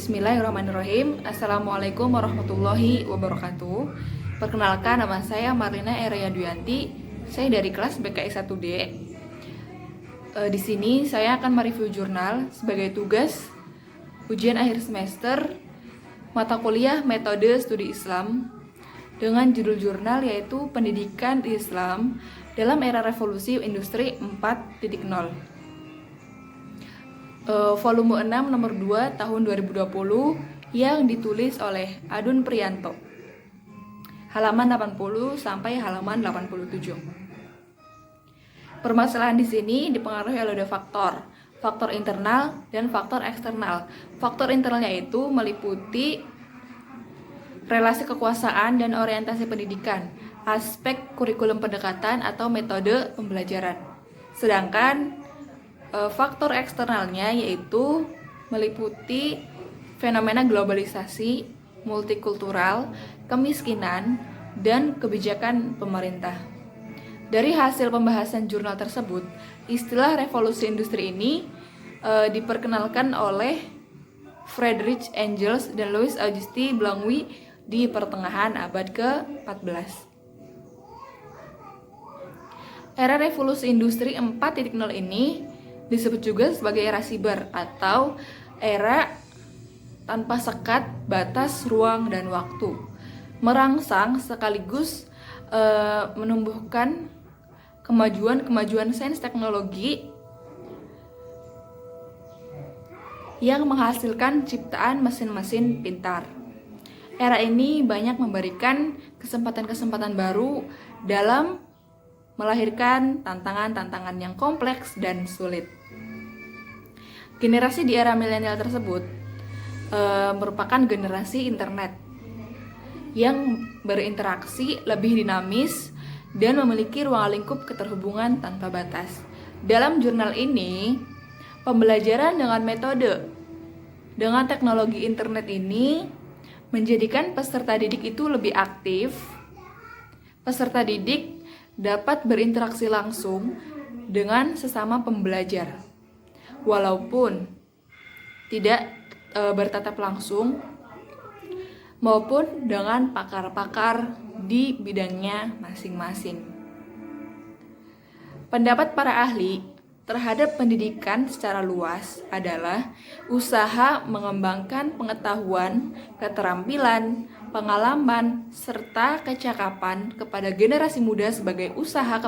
Bismillahirrahmanirrahim. Assalamualaikum warahmatullahi wabarakatuh. Perkenalkan, nama saya Marlina Erea Duyanti. Saya dari kelas BKI 1D. Di sini saya akan mereview jurnal sebagai tugas ujian akhir semester mata kuliah Metode Studi Islam dengan judul jurnal yaitu Pendidikan Islam dalam Era Revolusi Industri 4.0. Volume 6 nomor 2 tahun 2020 yang ditulis oleh Adun Priyanto. Halaman 80 sampai halaman 87. Permasalahan di sini dipengaruhi oleh dua faktor, faktor internal dan faktor eksternal. Faktor internalnya itu meliputi relasi kekuasaan dan orientasi pendidikan, aspek kurikulum pendekatan atau metode pembelajaran. Sedangkan faktor eksternalnya yaitu meliputi fenomena globalisasi, multikultural, kemiskinan, dan kebijakan pemerintah. Dari hasil pembahasan jurnal tersebut, istilah revolusi industri ini diperkenalkan oleh Friedrich Engels dan Louis Auguste Blanqui di pertengahan abad ke-14. Era revolusi industri 4.0 ini disebut juga sebagai era siber atau era tanpa sekat, batas, ruang, dan waktu. Merangsang sekaligus menumbuhkan kemajuan sains teknologi yang menghasilkan ciptaan mesin-mesin pintar. Era ini banyak memberikan kesempatan-kesempatan baru dalam melahirkan tantangan-tantangan yang kompleks dan sulit. Generasi di era milenial tersebut merupakan generasi internet yang berinteraksi lebih dinamis dan memiliki ruang lingkup keterhubungan tanpa batas. Dalam jurnal ini, pembelajaran dengan metode dengan teknologi internet ini menjadikan peserta didik itu lebih aktif. Peserta didik dapat berinteraksi langsung dengan sesama pembelajar, walaupun tidak bertatap langsung, maupun dengan pakar-pakar di bidangnya masing-masing. Pendapat para ahli terhadap pendidikan secara luas adalah usaha mengembangkan pengetahuan, keterampilan, pengalaman, serta kecakapan kepada generasi muda sebagai usaha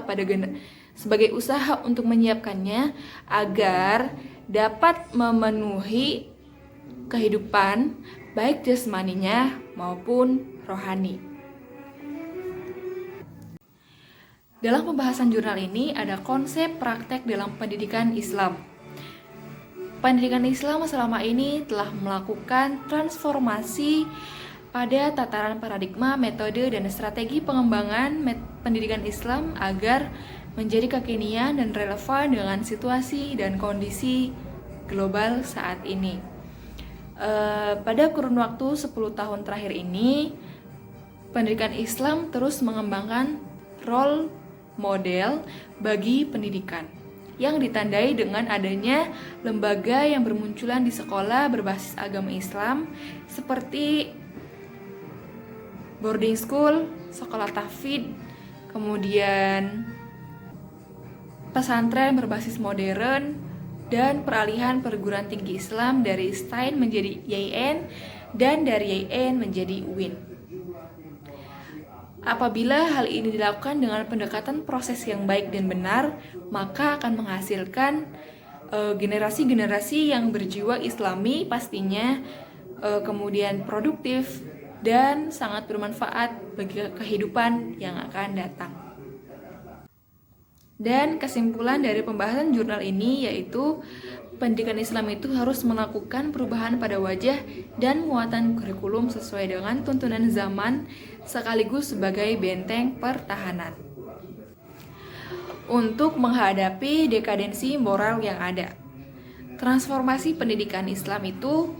untuk menyiapkannya agar dapat memenuhi kehidupan baik jasmaninya maupun rohani. Dalam pembahasan jurnal ini ada konsep praktek dalam pendidikan Islam. Pendidikan Islam selama ini telah melakukan transformasi pada tataran paradigma, metode, dan strategi pengembangan pendidikan Islam agar menjadi kekinian dan relevan dengan situasi dan kondisi global saat ini. Pada kurun waktu 10 tahun terakhir ini, pendidikan Islam terus mengembangkan role model bagi pendidikan yang ditandai dengan adanya lembaga yang bermunculan di sekolah berbasis agama Islam seperti boarding school, sekolah tahfidz, kemudian pesantren berbasis modern, dan peralihan perguruan tinggi Islam dari STAIN menjadi YIN dan dari YIN menjadi UIN. Apabila hal ini dilakukan dengan pendekatan proses yang baik dan benar, maka akan menghasilkan generasi-generasi yang berjiwa Islami pastinya, kemudian produktif dan sangat bermanfaat bagi kehidupan yang akan datang. Dan kesimpulan dari pembahasan jurnal ini yaitu pendidikan Islam itu harus melakukan perubahan pada wajah dan muatan kurikulum sesuai dengan tuntunan zaman sekaligus sebagai benteng pertahanan untuk menghadapi dekadensi moral yang ada. Transformasi pendidikan Islam itu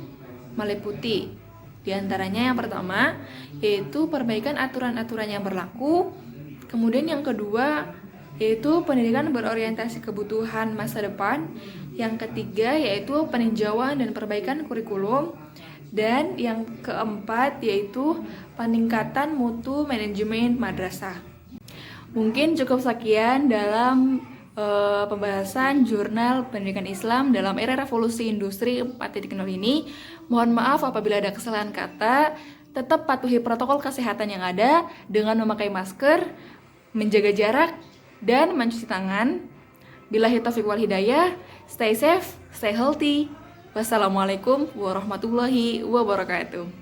meliputi diantaranya yang pertama yaitu perbaikan aturan-aturan yang berlaku, kemudian yang kedua yaitu pendidikan berorientasi kebutuhan masa depan, yang ketiga yaitu peninjauan dan perbaikan kurikulum, Dan yang keempat yaitu peningkatan mutu manajemen madrasah. Mungkin cukup sekian dalam pembahasan jurnal pendidikan Islam dalam era revolusi industri 4.0 ini. Mohon maaf apabila ada kesalahan kata. Tetap patuhi protokol kesehatan yang ada dengan memakai masker, menjaga jarak, dan mencuci tangan. Billahi taufiq wal hidayah. Stay safe, stay healthy. Wassalamualaikum warahmatullahi wabarakatuh.